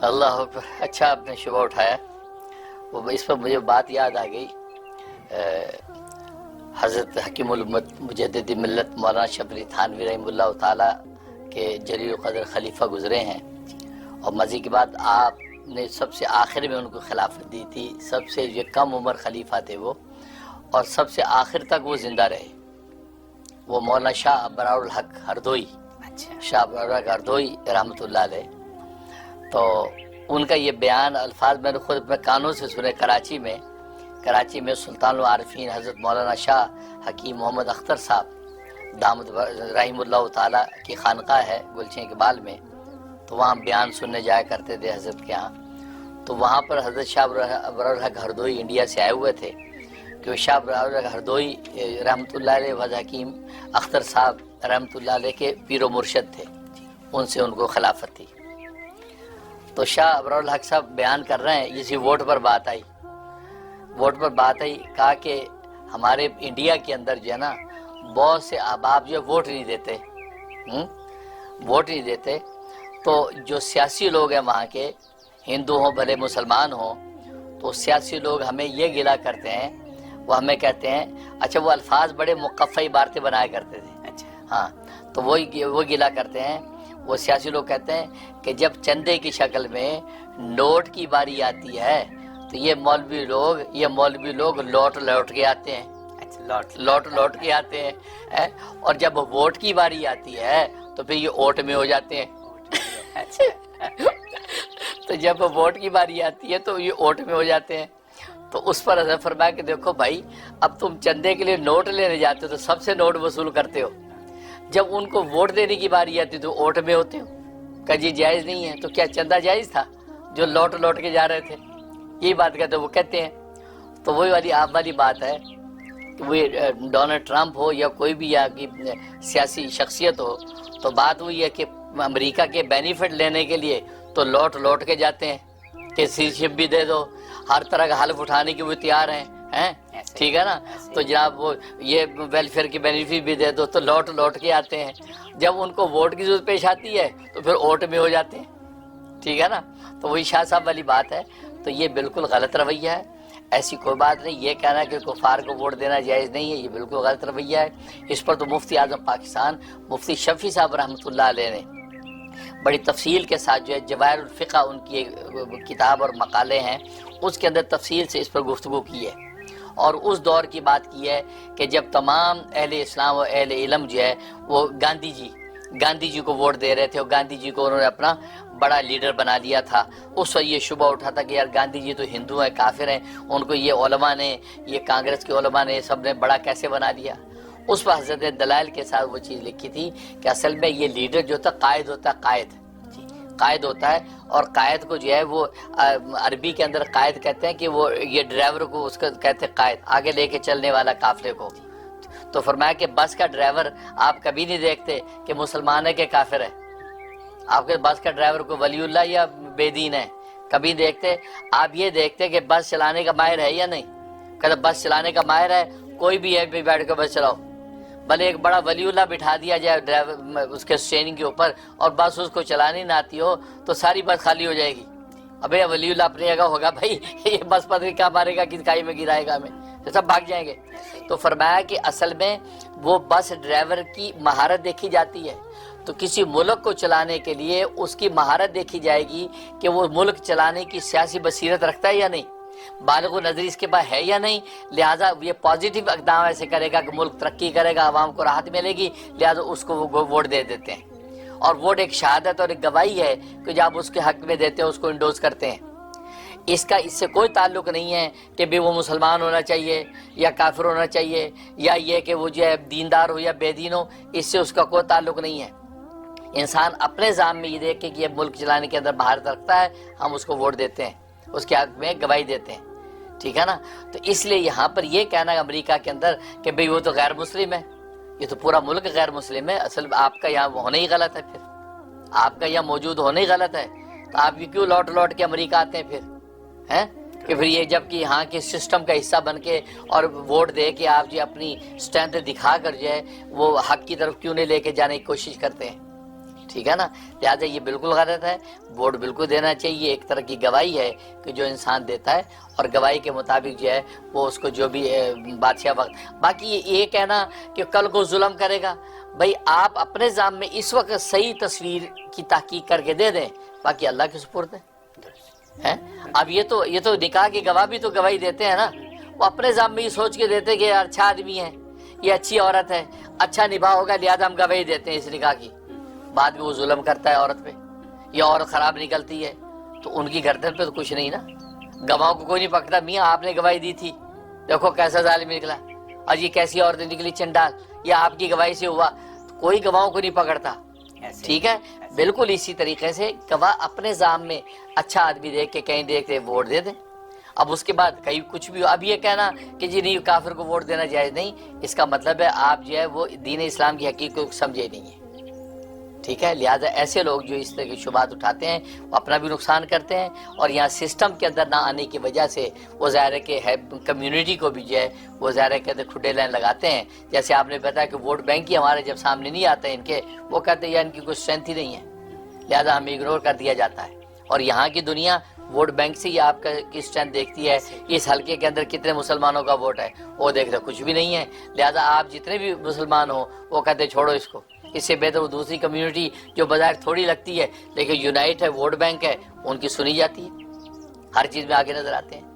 اللہ اکبر، اچھا آپ نے شبہ اٹھایا، وہ اس پر مجھے بات یاد آ گئی۔ حضرت حکیم الامت مجدد ملت مولانا شبلی تھانوی رحمہ اللہ تعالیٰ کے جلیل القدر خلیفہ گزرے ہیں، اور مزید کی بات آپ نے سب سے آخر میں ان کو خلافت دی تھی، سب سے یہ کم عمر خلیفہ تھے وہ، اور سب سے آخر تک وہ زندہ رہے۔ وہ مولانا شاہ ابرار الحق ہردوئی، شاہ ابرار الحق ہردوئی رحمۃ اللہ علیہ۔ تو ان کا یہ بیان الفاظ میں نے خود اپنے کانوں سے سنے کراچی میں سلطان العارفین حضرت مولانا شاہ حکیم محمد اختر صاحب دامت رحم اللہ تعالیٰ کی خانقاہ ہے گلچین اقبال میں، تو وہاں بیان سننے جایا کرتے تھے حضرت کے ہاں۔ تو وہاں پر حضرت شاہ ابرار الحق ہردوئی انڈیا سے آئے ہوئے تھے، کہ شاہ ابرار الحق ہردوئی رحمۃ اللہ علیہ و حکیم اختر صاحب رحمۃ اللہ علیہ کے پیر و مرشد تھے، ان سے ان کو خلافت تھی۔ تو شاہ ابرار الحق صاحب بیان کر رہے ہیں، اسی ووٹ پر بات آئی، کہا کہ ہمارے انڈیا کے اندر جو ہے نا بہت سے احباب جو ووٹ نہیں دیتے، تو جو سیاسی لوگ ہیں وہاں کے، ہندو ہوں بھلے مسلمان ہوں، تو سیاسی لوگ ہمیں یہ گلا کرتے ہیں، وہ ہمیں کہتے ہیں، اچھا وہ الفاظ بڑے مقفع عبارتیں بنایا کرتے تھے، ہاں، تو وہ گلا کرتے ہیں، وہ سیاسی لوگ کہتے ہیں کہ جب چندے کی شکل میں نوٹ کی باری آتی ہے تو یہ مولوی لوگ لوٹ کے آتے ہیں، لوٹ کے آتے ہیں، اور جب ووٹ کی باری آتی ہے تو پھر یہ اوٹ میں ہو جاتے ہیں۔ تو جب ووٹ کی باری آتی ہے تو یہ اوٹ میں ہو جاتے ہیں۔ تو اس پر حضرت فرمایا کہ دیکھو بھائی، اب تم چندے کے لیے نوٹ لینے جاتے ہو تو سب سے نوٹ وصول کرتے ہو، جب ان کو ووٹ دینے کی باری آتی تو اوٹ میں ہوتے ہو، کہ جی جائز نہیں ہے، تو کیا چندہ جائز تھا جو لوٹ کے جا رہے تھے؟ یہی بات کہتے وہ کہتے ہیں۔ تو وہی والی آپ والی بات ہے کہ وہ ڈونلڈ ٹرمپ ہو یا کوئی بھی یا سیاسی شخصیت ہو، تو بات وہی ہے کہ امریکہ کے بینیفٹ لینے کے لیے تو لوٹ کے جاتے ہیں کہ سٹیزنشپ بھی دے دو، ہر طرح کا حلف اٹھانے کی وہ تیار ہیں، ٹھیک ہے نا، تو جناب وہ یہ ویلفیئر کی بینیفٹ بھی دے دو، تو لوٹ کے آتے ہیں۔ جب ان کو ووٹ کی ضرورت پیش آتی ہے تو پھر اوٹ میں ہو جاتے ہیں، ٹھیک ہے نا۔ تو وہی شاہ صاحب والی بات ہے، تو یہ بالکل غلط رویہ ہے، ایسی کوئی بات نہیں۔ یہ کہنا کہ کفار کو ووٹ دینا جائز نہیں ہے، یہ بالکل غلط رویہ ہے۔ اس پر تو مفتی اعظم پاکستان مفتی شفیع صاحب رحمۃ اللہ علیہ نے بڑی تفصیل کے ساتھ جو ہے جواہر الفقہ ان کی کتاب اور مقالے ہیں، اس کے اندر تفصیل سے اس پر گفتگو کی ہے، اور اس دور کی بات کی ہے کہ جب تمام اہل اسلام و اہل علم جو ہے وہ گاندھی جی کو ووٹ دے رہے تھے، اور گاندھی جی کو انہوں نے اپنا بڑا لیڈر بنا لیا تھا۔ اس وقت یہ شبہ اٹھا تھا کہ یار گاندھی جی تو ہندو ہیں، کافر ہیں، ان کو یہ علماء نے، یہ کانگریس کے علماء نے، سب نے بڑا کیسے بنا لیا۔ اس وقت حضرت نے دلائل کے ساتھ وہ چیز لکھی تھی کہ اصل میں یہ لیڈر جو ہوتا قائد ہوتا ہے، اور قائد کو جو ہے وہ عربی کے اندر قائد کہتے ہیں کہ وہ یہ ڈرائیور کو اس کا کہتے ہیں قائد، آگے لے کے چلنے والا قافلے کو۔ تو فرمایا کہ بس کا ڈرائیور آپ کبھی نہیں دیکھتے کہ مسلمان ہے کہ کافر ہے، آپ کے بس کا ڈرائیور کو ولی اللہ یا بے دین ہے کبھی دیکھتے، آپ یہ دیکھتے کہ بس چلانے کا ماہر ہے یا نہیں۔ کہتے بس چلانے کا ماہر ہے، کوئی بھی ہے بھی بیٹھ کے بس چلاؤ، بھلے ایک بڑا ولی اللہ بٹھا دیا جائے ڈرائیور اس کے اسٹیئرنگ کے اوپر، اور بس اس کو چلانی نہ آتی ہو تو ساری بس خالی ہو جائے گی۔ ابے ولی اللہ اپنی جگہ ہوگا بھائی، یہ بس پتہ نہیں کیا مارے گا، کس کھائی میں گرائے گا ہمیں، تو سب بھاگ جائیں گے۔ تو فرمایا کہ اصل میں وہ بس ڈرائیور کی مہارت دیکھی جاتی ہے، تو کسی ملک کو چلانے کے لیے اس کی مہارت دیکھی جائے گی کہ وہ ملک چلانے کی سیاسی بصیرت رکھتا ہے یا نہیں، بالغ و نظری اس کے پاس ہے یا نہیں، لہٰذا یہ پازیٹیو اقدام ایسے کرے گا کہ ملک ترقی کرے گا، عوام کو راحت ملے گی، لہٰذا اس کو وہ ووٹ دے دیتے ہیں۔ اور ووٹ ایک شہادت اور ایک گواہی ہے کہ جب آپ اس کے حق میں دیتے ہیں اس کو انڈوز کرتے ہیں۔ اس سے کوئی تعلق نہیں ہے کہ بھی وہ مسلمان ہونا چاہیے یا کافر ہونا چاہیے، یا یہ کہ وہ جو ہے دیندار ہو یا بے دین ہو، اس سے اس کا کوئی تعلق نہیں ہے۔ انسان اپنے ذات میں یہ دیکھے کہ یہ ملک چلانے کے اندر مہارت رکھتا ہے، ہم اس کو ووٹ دیتے ہیں، اس کے حق میں گواہی دیتے ہیں، ٹھیک ہے نا۔ تو اس لیے یہاں پر یہ کہنا امریکہ کے اندر کہ بھئی وہ تو غیر مسلم ہے، یہ تو پورا ملک غیر مسلم ہے، اصل آپ کا یہاں ہونا ہی غلط ہے، پھر آپ کا یہاں موجود ہونا ہی غلط ہے، تو آپ یہ کیوں لوٹ کے امریکہ آتے ہیں پھر، ہیں کہ پھر یہ جب کہ یہاں کے سسٹم کا حصہ بن کے اور ووٹ دے کے آپ جو اپنی اسٹرینتھ دکھا کر جو ہے وہ حق کی طرف کیوں نہیں لے کے جانے کی کوشش کرتے ہیں، ٹھیک ہے نا. لہٰذا یہ بالکل غلط ہے. ووٹ بالکل دینا چاہیے. ایک طرح کی گواہی ہے کہ جو انسان دیتا ہے اور گواہی کے مطابق جو ہے وہ اس کو جو بھی بادشاہ وقت. باقی یہ کہنا کہ کل کو ظلم کرے گا، بھائی آپ اپنے ذام میں اس وقت صحیح تصویر کی تحقیق کر کے دے دیں، باقی اللہ کے سپرد ہے. اب یہ تو نکاح کے گواہ بھی تو گواہی دیتے ہیں نا، وہ اپنے ذام میں یہ سوچ کے دیتے کہ یار اچھا آدمی ہے، یہ اچھی عورت ہے، اچھا نباہ ہوگا، لہٰذا ہم گواہی دیتے ہیں اس نکاح کی. بعد میں وہ ظلم کرتا ہے عورت پہ یا عورت خراب نکلتی ہے تو ان کی گردن پہ تو کچھ نہیں نا. گواہوں کو کوئی نہیں پکڑتا، میاں آپ نے گواہی دی تھی، دیکھو کیسا ظالم نکلا، اور یہ کیسی عورتیں نکلی چنڈال، یہ آپ کی گواہی سے ہوا، کوئی گواہوں کو نہیں پکڑتا. ٹھیک ہے. بالکل اسی طریقے سے گواہ اپنے ذام میں اچھا آدمی دیکھ کے کہیں دیکھ کے ووٹ دے دیں. اب اس کے بعد کہیں کچھ بھی ہو، اب یہ کہنا کہ جی نہیں کافر کو ووٹ دینا جائز نہیں، اس کا مطلب ہے آپ جو ہے وہ دین اسلام کی حقیقت کو سمجھے نہیں ہے. ٹھیک ہے. لہٰذا ایسے لوگ جو اس طرح کی شبہات اٹھاتے ہیں وہ اپنا بھی نقصان کرتے ہیں، اور یہاں سسٹم کے اندر نہ آنے کی وجہ سے وہ ظاہر ہے کہ کمیونٹی کو بھی جو ہے وہ ظاہر ہے کہ کھڈے لائن لگاتے ہیں. جیسے آپ نے بتایا کہ ووٹ بینک ہی ہمارے جب سامنے نہیں آتے ہیں ان کے، وہ کہتے ہیں یا ان کی کوئی اسٹرینتھ ہی نہیں ہے، لہٰذا ہمیں اگنور کر دیا جاتا ہے. اور یہاں کی دنیا ووٹ بینک سے ہی آپ کی اسٹرینتھ دیکھتی ہے. اس حلقے کے اندر کتنے مسلمانوں کا ووٹ ہے وہ دیکھتے کچھ بھی نہیں ہے، لہٰذا آپ جتنے بھی مسلمان ہوں وہ کہتے چھوڑو اس کو، اس سے بہتر وہ دوسری کمیونٹی جو بظاہر تھوڑی لگتی ہے لیکن یونائٹ ہے، ووٹ بینک ہے، ان کی سنی جاتی ہے، ہر چیز میں آگے نظر آتے ہیں.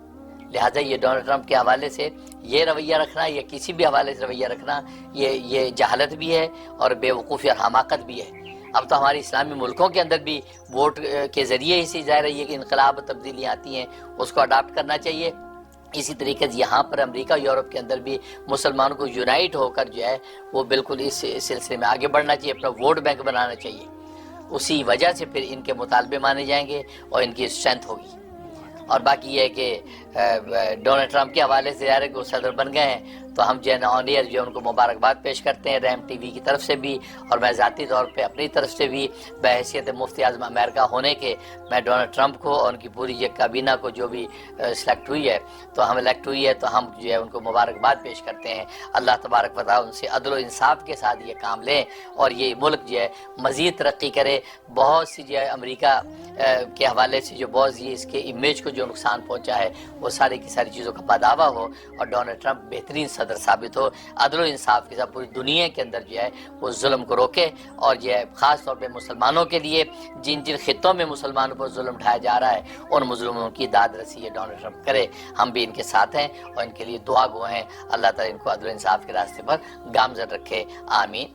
لہٰذا یہ ڈونلڈ ٹرمپ کے حوالے سے یہ رویہ رکھنا یا کسی بھی حوالے سے رویہ رکھنا یہ جہالت بھی ہے اور بے وقوفی اور حماقت بھی ہے. اب تو ہمارے اسلامی ملکوں کے اندر بھی ووٹ کے ذریعے ہی سے ظاہر ہے یہ کہ انقلاب تبدیلیاں آتی ہیں، اس کو اڈاپٹ کرنا چاہیے. اسی طریقے سے یہاں پر امریکہ یورپ کے اندر بھی مسلمانوں کو یونائٹ ہو کر جو ہے وہ بالکل اس سلسلے میں آگے بڑھنا چاہیے، اپنا ووٹ بینک بنانا چاہیے. اسی وجہ سے پھر ان کے مطالبے مانے جائیں گے اور ان کی اسٹرینتھ ہوگی. اور باقی یہ ہے کہ ڈونلڈ ٹرمپ کے حوالے سے ظاہر ہے کہ وہ صدر بن گئے ہیں تو ہم جو ہے نا آن ایئر جو ہے ان کو مبارکباد پیش کرتے ہیں ریم ٹی وی کی طرف سے بھی، اور میں ذاتی طور پہ اپنی طرف سے بھی بحیثیت مفتی اعظم امریکہ ہونے کے میں ڈونلڈ ٹرمپ کو اور ان کی پوری یہ کابینہ کو جو بھی سلیکٹ ہوئی ہے تو ہم الیکٹ ہوئی ہے تو ہم جو ہے ان کو مبارکباد پیش کرتے ہیں. اللہ تبارک و تعالیٰ ان سے عدل و انصاف کے ساتھ یہ کام لیں اور یہ ملک جو ہے مزید ترقی کرے. بہت سی جو ہے امریکہ کے حوالے سے جو بہت سی اس کے امیج کو جو نقصان پہنچا ہے وہ ساری کی ساری چیزوں کا بداوا ہو اور ڈونلڈ ٹرمپ بہترین صدر ثابت ہو، عدل و انصاف کے ساتھ پوری دنیا کے اندر جو ہے وہ ظلم کو روکے، اور جو ہے خاص طور پہ مسلمانوں کے لیے جن خطوں میں مسلمانوں پر ظلم ڈھایا جا رہا ہے ان مظلوموں کی داد رسی ہے ڈونلڈ ٹرمپ کرے. ہم بھی ان کے ساتھ ہیں اور ان کے لیے دعا گو ہیں. اللہ تعالیٰ ان کو عدل و انصاف کے راستے پر گامزن رکھے. آمین.